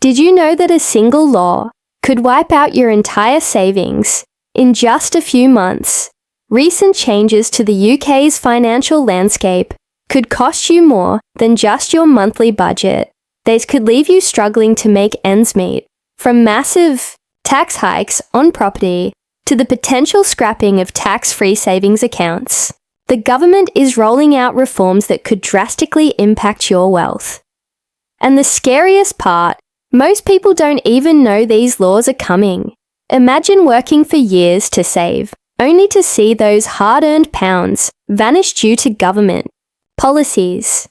Did you know that a single law could wipe out your entire savings in just a few months? Recent changes to the UK's financial landscape could cost you more than just your monthly budget. These could leave you struggling to make ends meet, from massive tax hikes on property to the potential scrapping of tax-free savings accounts. The government is rolling out reforms that could drastically impact your wealth. And the scariest part, most people don't even know these laws are coming. Imagine working for years to save, only to see those hard-earned pounds vanish due to government policies.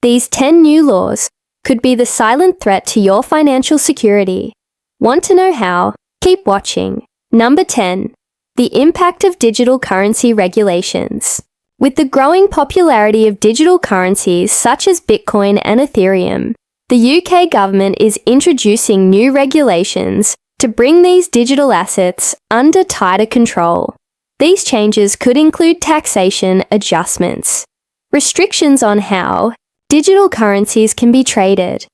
These 10 new laws could be the silent threat to your financial security. Want to know how? Keep watching. Number 10. The impact of digital currency regulations. With the growing popularity of digital currencies such as Bitcoin and Ethereum, the UK government is introducing new regulations to bring these digital assets under tighter control. These changes could include taxation adjustments, restrictions on how digital currencies can be traded,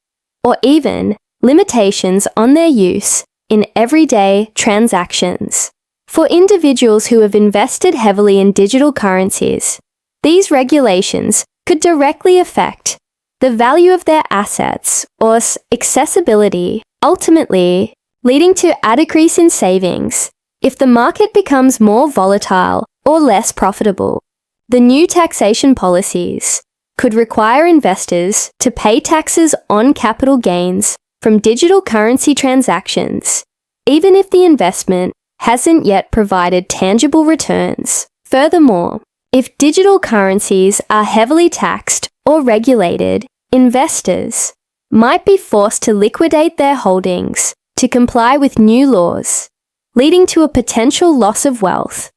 or even limitations on their use in everyday transactions. For individuals who have invested heavily in digital currencies, these regulations could directly affect the value of their assets or accessibility, ultimately leading to a decrease in savings if the market becomes more volatile or less profitable. The new taxation policies could require investors to pay taxes on capital gains from digital currency transactions, even if the investment hasn't yet provided tangible returns. Furthermore, if digital currencies are heavily taxed or regulated, investors might be forced to liquidate their holdings to comply with new laws, leading to a potential loss of wealth.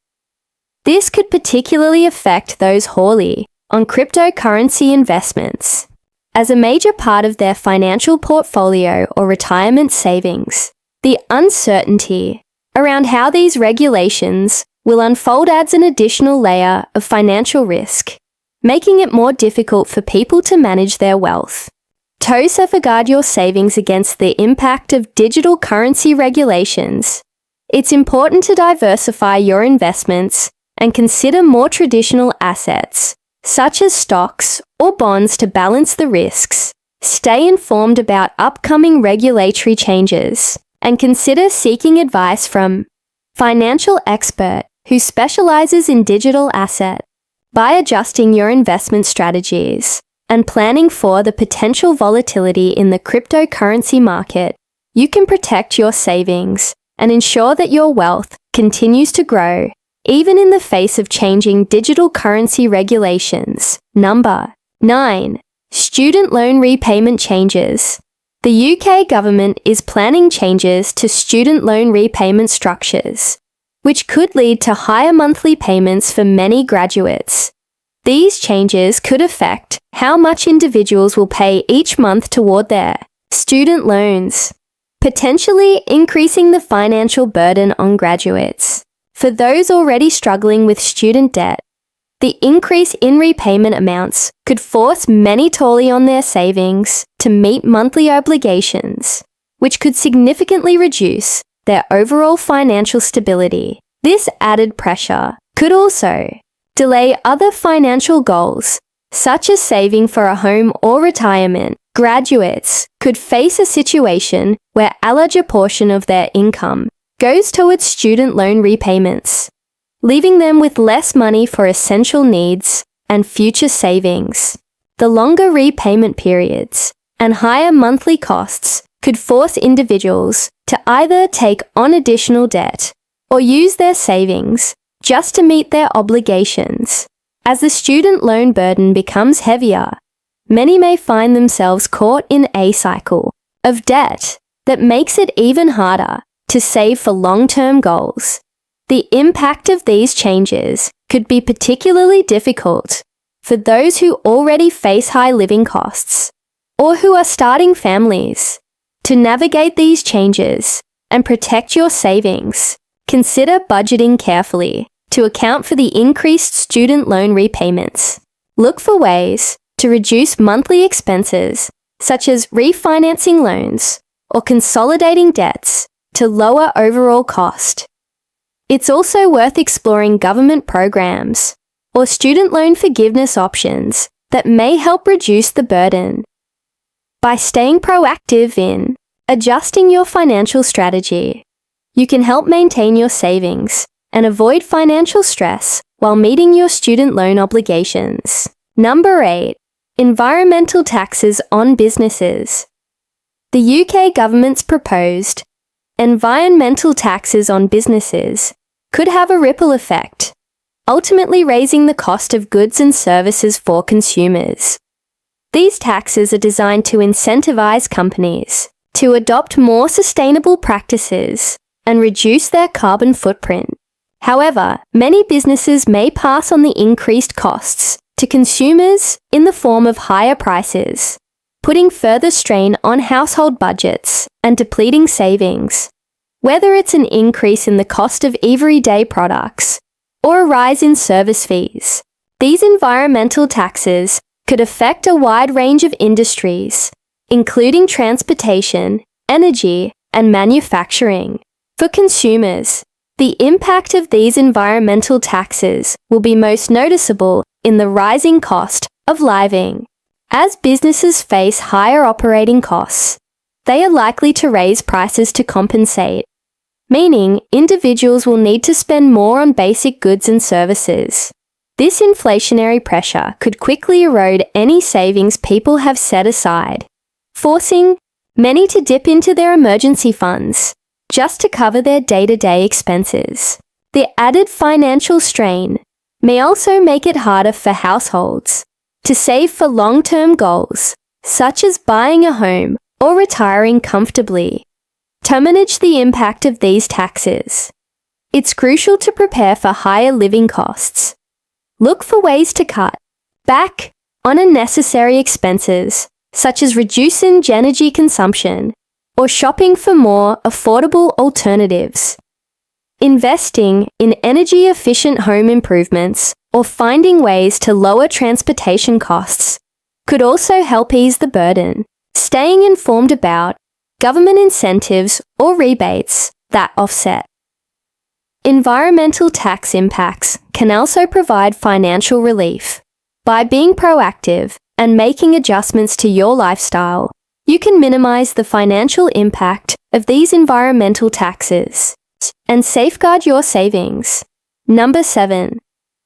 This could particularly affect those wholly on cryptocurrency investments as a major part of their financial portfolio or retirement savings. The uncertainty around how these regulations will unfold adds an additional layer of financial risk, making it more difficult for people to manage their wealth. To safeguard your savings against the impact of digital currency regulations, it's important to diversify your investments and consider more traditional assets, such as stocks or bonds, to balance the risks. Stay informed about upcoming regulatory changes and consider seeking advice from a financial expert who specializes in digital assets. By adjusting your investment strategies and planning for the potential volatility in the cryptocurrency market, you can protect your savings and ensure that your wealth continues to grow, even in the face of changing digital currency regulations. Number 9. Student loan repayment changes. The UK government is planning changes to student loan repayment structures, which could lead to higher monthly payments for many graduates. These changes could affect how much individuals will pay each month toward their student loans, potentially increasing the financial burden on graduates. For those already struggling with student debt, the increase in repayment amounts could force many to rely on their savings to meet monthly obligations, which could significantly reduce their overall financial stability. This added pressure could also delay other financial goals, such as saving for a home or retirement. Graduates could face a situation where a larger portion of their income goes towards student loan repayments, leaving them with less money for essential needs and future savings. The longer repayment periods and higher monthly costs could force individuals to either take on additional debt or use their savings just to meet their obligations. As the student loan burden becomes heavier, many may find themselves caught in a cycle of debt that makes it even harder to save for long-term goals. The impact of these changes could be particularly difficult for those who already face high living costs or who are starting families. To navigate these changes and protect your savings, consider budgeting carefully to account for the increased student loan repayments. Look for ways to reduce monthly expenses, such as refinancing loans or consolidating debts to lower overall cost. It's also worth exploring government programs or student loan forgiveness options that may help reduce the burden. By staying proactive in adjusting your financial strategy, you can help maintain your savings and avoid financial stress while meeting your student loan obligations. Number 8. Environmental taxes on businesses. The UK government's proposed environmental taxes on businesses could have a ripple effect, ultimately raising the cost of goods and services for consumers. These taxes are designed to incentivize companies to adopt more sustainable practices and reduce their carbon footprint. However, many businesses may pass on the increased costs to consumers in the form of higher prices, putting further strain on household budgets and depleting savings. Whether it's an increase in the cost of everyday products or a rise in service fees, these environmental taxes could affect a wide range of industries, including transportation, energy, and manufacturing. For consumers, the impact of these environmental taxes will be most noticeable in the rising cost of living. As businesses face higher operating costs, they are likely to raise prices to compensate, meaning individuals will need to spend more on basic goods and services. This inflationary pressure could quickly erode any savings people have set aside, forcing many to dip into their emergency funds just to cover their day-to-day expenses. The added financial strain may also make it harder for households to save for long-term goals, such as buying a home or retiring comfortably. To manage the impact of these taxes, it's crucial to prepare for higher living costs. Look for ways to cut back on unnecessary expenses, such as reducing energy consumption or shopping for more affordable alternatives. Investing in energy-efficient home improvements or finding ways to lower transportation costs could also help ease the burden. Staying informed about government incentives or rebates that offset environmental tax impacts can also provide financial relief. By being proactive and making adjustments to your lifestyle, you can minimize the financial impact of these environmental taxes and safeguard your savings. Number 7.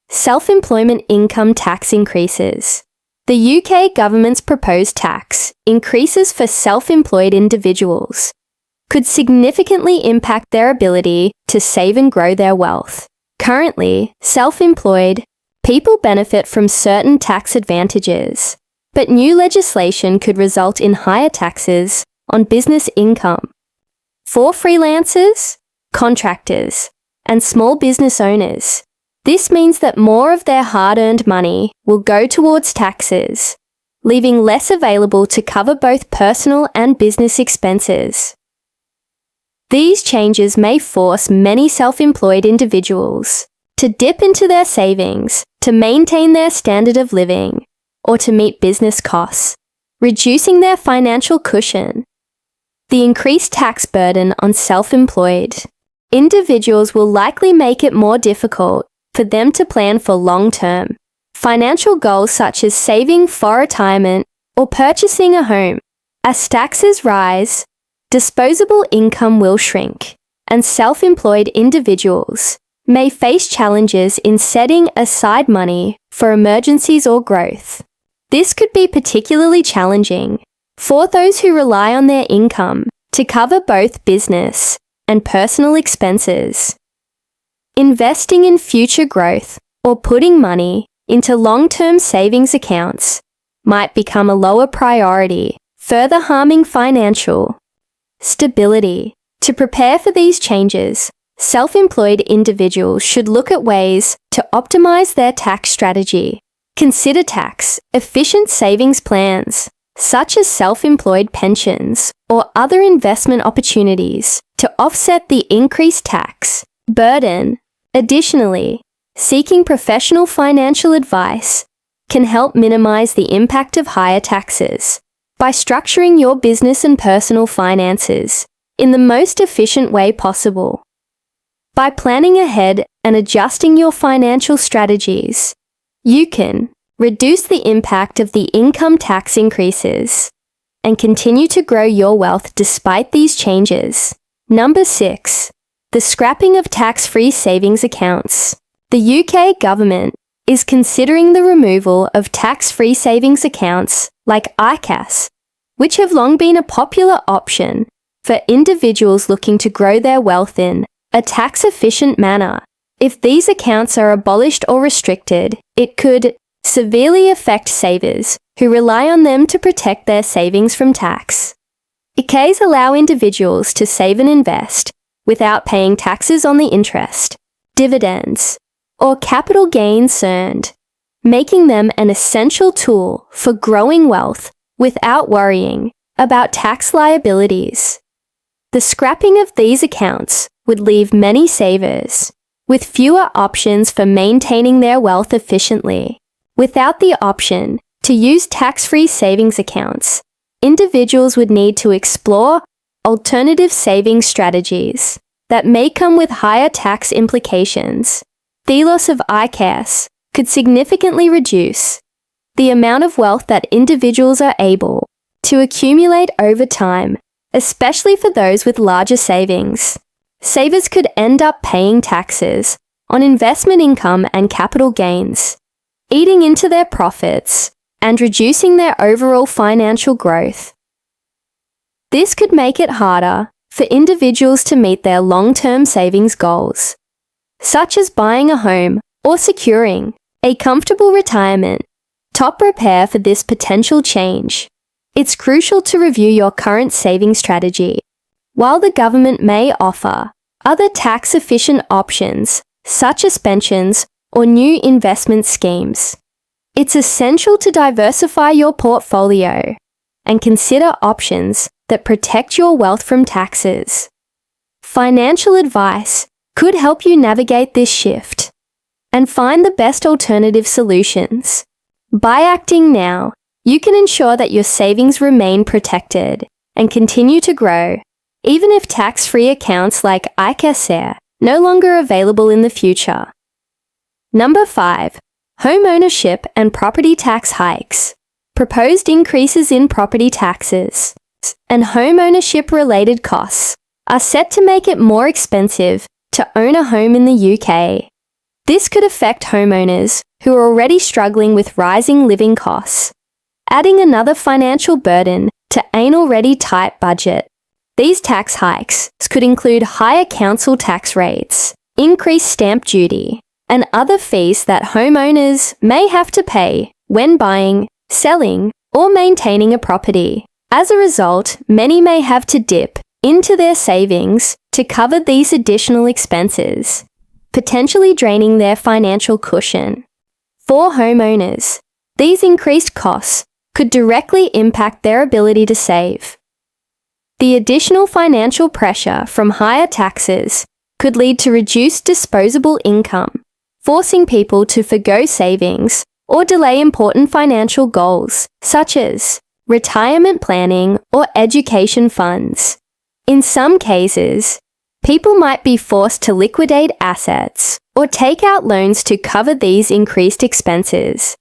Self-employment income tax increases. The UK government's proposed tax increases for self-employed individuals could significantly impact their ability to save and grow their wealth. Currently, self-employed people benefit from certain tax advantages, but new legislation could result in higher taxes on business income. For freelancers, contractors, and small business owners, this means that more of their hard-earned money will go towards taxes, leaving less available to cover both personal and business expenses. These changes may force many self-employed individuals to dip into their savings to maintain their standard of living or to meet business costs, reducing their financial cushion. The increased tax burden on self-employed individuals will likely make it more difficult for them to plan for long-term financial goals such as saving for retirement or purchasing a home. As taxes rise, disposable income will shrink, and self-employed individuals may face challenges in setting aside money for emergencies or growth. This could be particularly challenging for those who rely on their income to cover both business and personal expenses. Investing in future growth or putting money into long-term savings accounts might become a lower priority, further harming financial stability. To prepare for these changes, self-employed individuals should look at ways to optimize their tax strategy. Consider tax-efficient savings plans, such as self-employed pensions or other investment opportunities, to offset the increased tax burden. Additionally, seeking professional financial advice can help minimize the impact of higher taxes. by structuring your business and personal finances in the most efficient way possible. By planning ahead and adjusting your financial strategies, you can reduce the impact of the income tax increases and continue to grow your wealth despite these changes. Number 6. The scrapping of tax-free savings accounts. The UK government is considering the removal of tax-free savings accounts like ICAS, which have long been a popular option for individuals looking to grow their wealth in a tax-efficient manner. If these accounts are abolished or restricted, it could severely affect savers who rely on them to protect their savings from tax. ICAs allow individuals to save and invest without paying taxes on the interest, dividends, or capital gains earned, making them an essential tool for growing wealth without worrying about tax liabilities. The scrapping of these accounts would leave many savers with fewer options for maintaining their wealth efficiently. Without the option to use tax-free savings accounts, individuals would need to explore alternative savings strategies that may come with higher tax implications. The loss of ICAS could significantly reduce the amount of wealth that individuals are able to accumulate over time, especially for those with larger savings. Savers could end up paying taxes on investment income and capital gains, eating into their profits and reducing their overall financial growth. This could make it harder for individuals to meet their long-term savings goals, such as buying a home or securing a comfortable retirement. To prepare for this potential change, it's crucial to review your current saving strategy. While the government may offer other tax-efficient options, such as pensions or new investment schemes, it's essential to diversify your portfolio and consider options that protect your wealth from taxes. Financial advice could help you navigate this shift and find the best alternative solutions. By acting now, you can ensure that your savings remain protected and continue to grow, even if tax-free accounts like ICAS are no longer available in the future. Number 5. Homeownership and property tax hikes. Proposed increases in property taxes and homeownership-related costs are set to make it more expensive to own a home in the UK. This could affect homeowners who are already struggling with rising living costs, adding another financial burden to an already tight budget. These tax hikes could include higher council tax rates, increased stamp duty, and other fees that homeowners may have to pay when buying, selling, or maintaining a property. As a result, many may have to dip into their savings to cover these additional expenses, potentially draining their financial cushion. For homeowners, these increased costs could directly impact their ability to save. The additional financial pressure from higher taxes could lead to reduced disposable income, forcing people to forgo savings or delay important financial goals, such as retirement planning or education funds. In some cases, people might be forced to liquidate assets or take out loans to cover these increased expenses,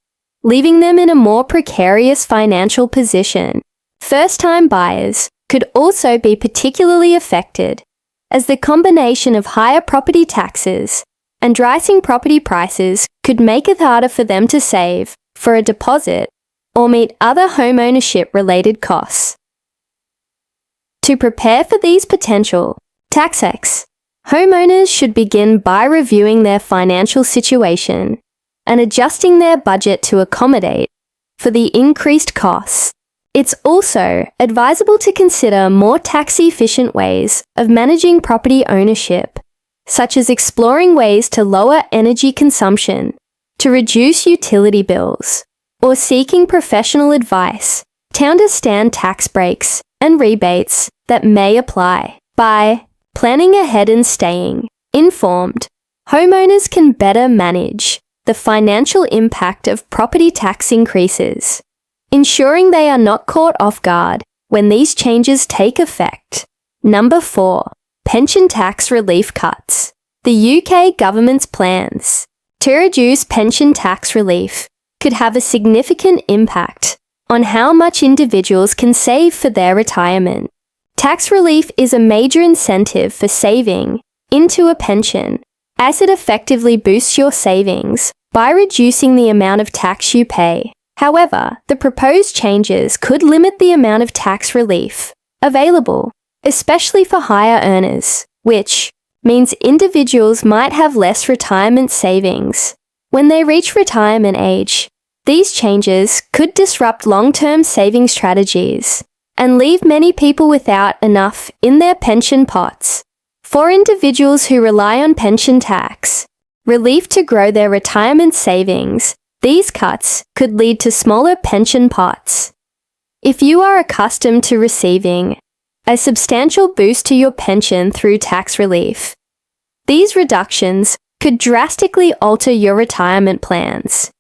leaving them in a more precarious financial position. First-time buyers could also be particularly affected, as the combination of higher property taxes and rising property prices could make it harder for them to save for a deposit or meet other homeownership-related costs. To prepare for these potential tax hikes, homeowners should begin by reviewing their financial situation and adjusting their budget to accommodate for the increased costs. It's also advisable to consider more tax-efficient ways of managing property ownership, such as exploring ways to lower energy consumption, to reduce utility bills, or seeking professional advice to understand tax breaks and rebates that may apply. By planning ahead and staying informed, homeowners can better manage the financial impact of property tax increases ensuring they are not caught off guard when these changes take effect. Number 4. Pension tax relief cuts. The UK government's plans to reduce pension tax relief could have a significant impact on how much individuals can save for their retirement. Tax relief is a major incentive for saving into a pension, as it effectively boosts your savings by reducing the amount of tax you pay. However, the proposed changes could limit the amount of tax relief available, especially for higher earners, which means individuals might have less retirement savings when they reach retirement age. These changes could disrupt long-term saving strategies and leave many people without enough in their pension pots. For individuals who rely on pension tax relief to grow their retirement savings, these cuts could lead to smaller pension pots. If you are accustomed to receiving a substantial boost to your pension through tax relief, these reductions could drastically alter your retirement plans.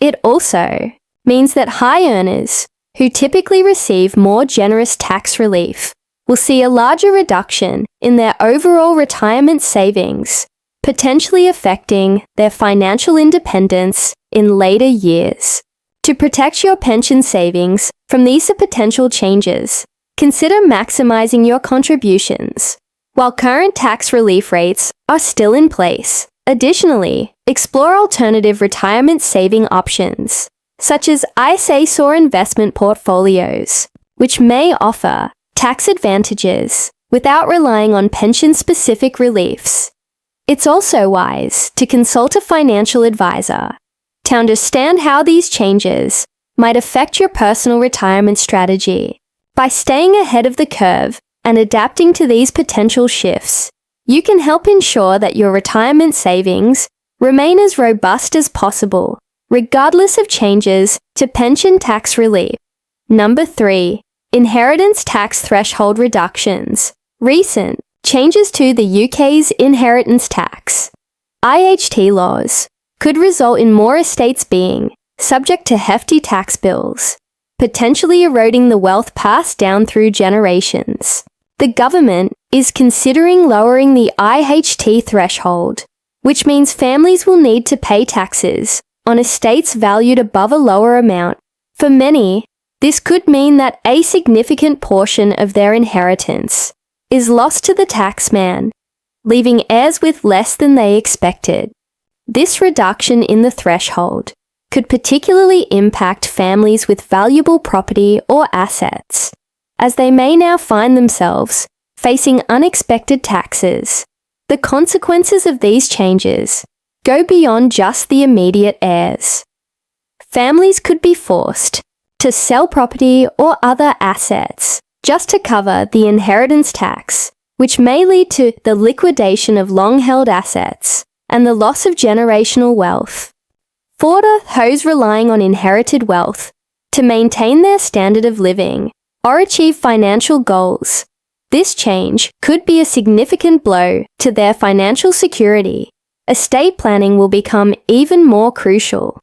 It also means that high earners, who typically receive more generous tax relief, will see a larger reduction in their overall retirement savings, potentially affecting their financial independence in later years. To protect your pension savings from these potential changes, consider maximizing your contributions while current tax relief rates are still in place. Additionally, explore alternative retirement saving options, such as ISAs or investment portfolios, which may offer tax advantages without relying on pension-specific reliefs. It's also wise to consult a financial advisor to understand how these changes might affect your personal retirement strategy. By staying ahead of the curve and adapting to these potential shifts, you can help ensure that your retirement savings remain as robust as possible, regardless of changes to pension tax relief. Number 3. Inheritance tax threshold reductions. Recent changes to the UK's inheritance tax (IHT) laws could result in more estates being subject to hefty tax bills, potentially eroding the wealth passed down through generations. The government is considering lowering the IHT threshold, which means families will need to pay taxes on estates valued above a lower amount. For many, this could mean that a significant portion of their inheritance is lost to the taxman, leaving heirs with less than they expected. This reduction in the threshold could particularly impact families with valuable property or assets, as they may now find themselves facing unexpected taxes. The consequences of these changes go beyond just the immediate heirs. Families could be forced to sell property or other assets just to cover the inheritance tax, which may lead to the liquidation of long-held assets and the loss of generational wealth. For those relying on inherited wealth to maintain their standard of living or achieve financial goals, this change could be a significant blow to their financial security. Estate planning will become even more crucial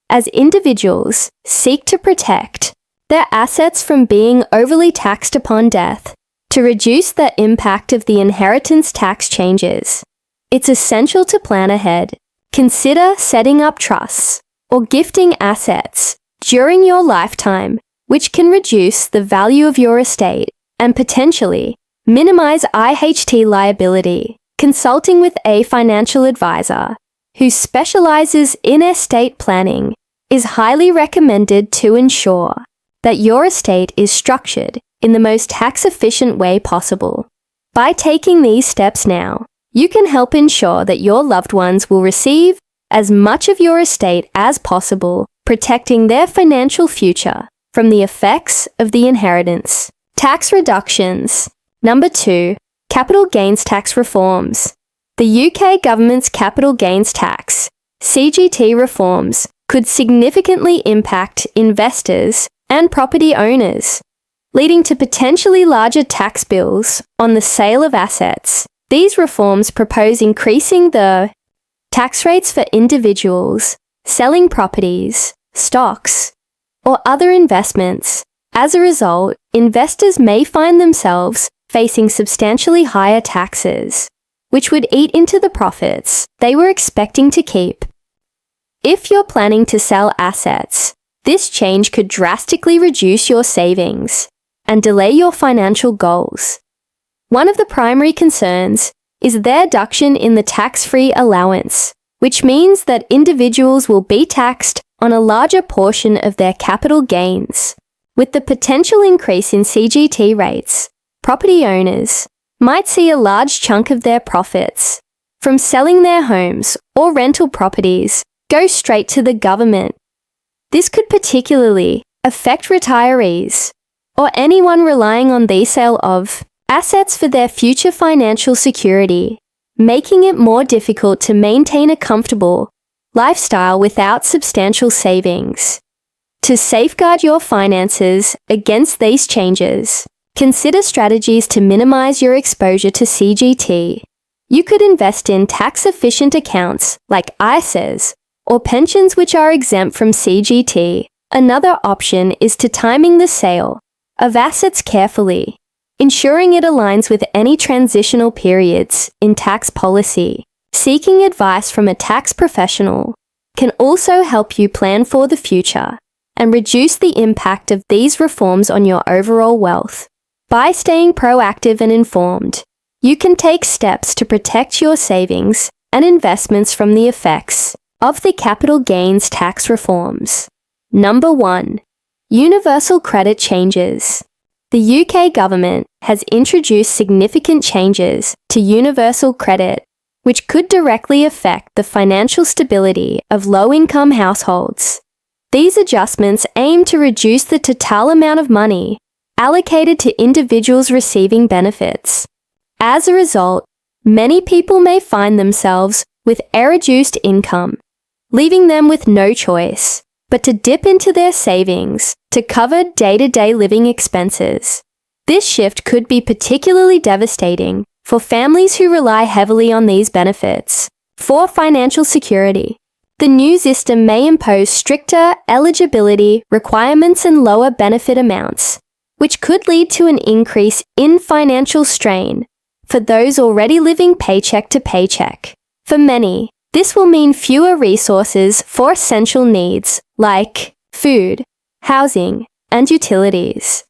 as individuals seek to protect their assets from being overly taxed upon death. To reduce the impact of the inheritance tax changes, it's essential to plan ahead. Consider setting up trusts or gifting assets during your lifetime, which can reduce the value of your estate and potentially minimize IHT liability. Consulting with a financial advisor who specializes in estate planning is highly recommended to ensure that your estate is structured in the most tax-efficient way possible. By taking these steps now, you can help ensure that your loved ones will receive as much of your estate as possible, protecting their financial future from the effects of the inheritance. Tax reductions. Number 2. Capital gains tax reforms. The UK government's capital gains tax (CGT) reforms could significantly impact investors and property owners, leading to potentially larger tax bills on the sale of assets. These reforms propose increasing the tax rates for individuals selling properties, stocks, or other investments. As a result, investors may find themselves facing substantially higher taxes, which would eat into the profits they were expecting to keep. If you're planning to sell assets, this change could drastically reduce your savings and delay your financial goals. One of the primary concerns is their reduction in the tax-free allowance, which means that individuals will be taxed on a larger portion of their capital gains. With the potential increase in CGT rates, property owners might see a large chunk of their profits from selling their homes or rental properties go straight to the government. This could particularly affect retirees or anyone relying on the sale of assets for their future financial security, making it more difficult to maintain a comfortable lifestyle without substantial savings. To safeguard your finances against these changes, consider strategies to minimize your exposure to CGT. You could invest in tax-efficient accounts like ISAs or pensions which are exempt from CGT. Another option is to timing the sale of assets carefully, ensuring it aligns with any transitional periods in tax policy. Seeking advice from a tax professional can also help you plan for the future and reduce the impact of these reforms on your overall wealth. By staying proactive and informed, you can take steps to protect your savings and investments from the effects of the capital gains tax reforms. Number 1. Universal credit changes. The UK government has introduced significant changes to universal credit, which could directly affect the financial stability of low-income households. These adjustments aim to reduce the total amount of money allocated to individuals receiving benefits. As a result, many people may find themselves with a reduced income, leaving them with no choice but to dip into their savings to cover day-to-day living expenses. This shift could be particularly devastating for families who rely heavily on these benefits for financial security. The new system may impose stricter eligibility requirements and lower benefit amounts, which could lead to an increase in financial strain for those already living paycheck to paycheck. For many, this will mean fewer resources for essential needs like food, housing, and utilities.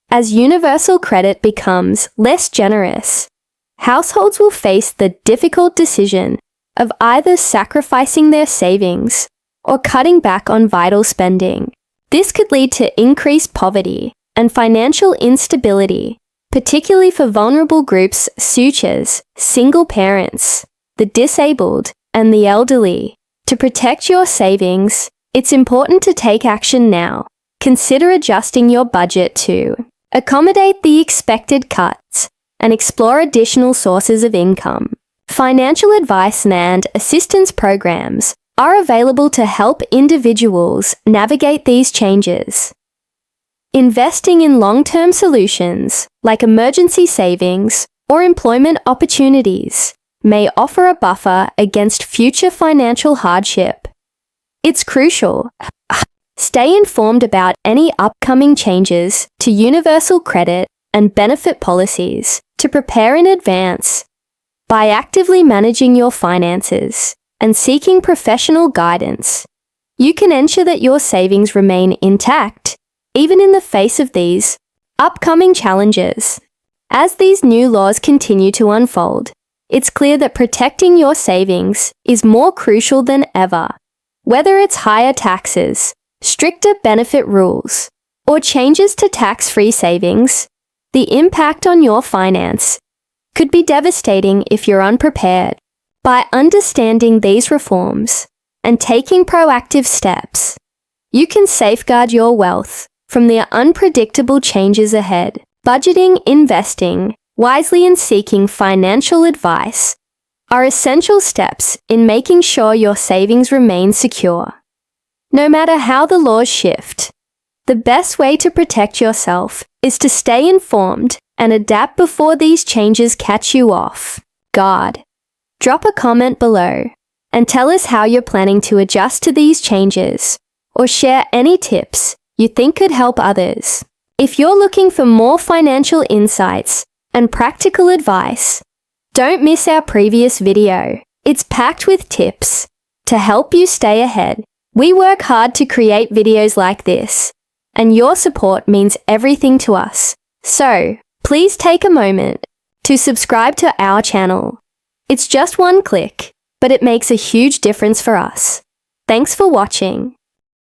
As universal credit becomes less generous, households will face the difficult decision of either sacrificing their savings or cutting back on vital spending. This could lead to increased poverty and financial instability, particularly for vulnerable groups such as single parents, the disabled, and the elderly. To protect your savings, it's important to take action now. Consider adjusting your budget to accommodate the expected cuts and explore additional sources of income. Financial advice and assistance programs are available to help individuals navigate these changes. Investing in long-term solutions like emergency savings or employment opportunities may offer a buffer against future financial hardship. It's crucial. Stay informed about any upcoming changes to universal credit and benefit policies to prepare in advance. By actively managing your finances and seeking professional guidance, you can ensure that your savings remain intact, even in the face of these upcoming challenges. As these new laws continue to unfold, it's clear that protecting your savings is more crucial than ever. Whether it's higher taxes, stricter benefit rules, or changes to tax-free savings, the impact on your finance could be devastating if you're unprepared. By understanding these reforms and taking proactive steps, you can safeguard your wealth from the unpredictable changes ahead. Budgeting, investing wisely, and seeking financial advice are essential steps in making sure your savings remain secure. No matter how the laws shift, the best way to protect yourself is to stay informed and adapt before these changes catch you off guard. Drop a comment below and tell us how you're planning to adjust to these changes, or share any tips you think could help others. If you're looking for more financial insights and practical advice, don't miss our previous video. It's packed with tips to help you stay ahead. We work hard to create videos like this, and your support means everything to us. So, please take a moment to subscribe to our channel. It's just one click, but it makes a huge difference for us. Thanks for watching.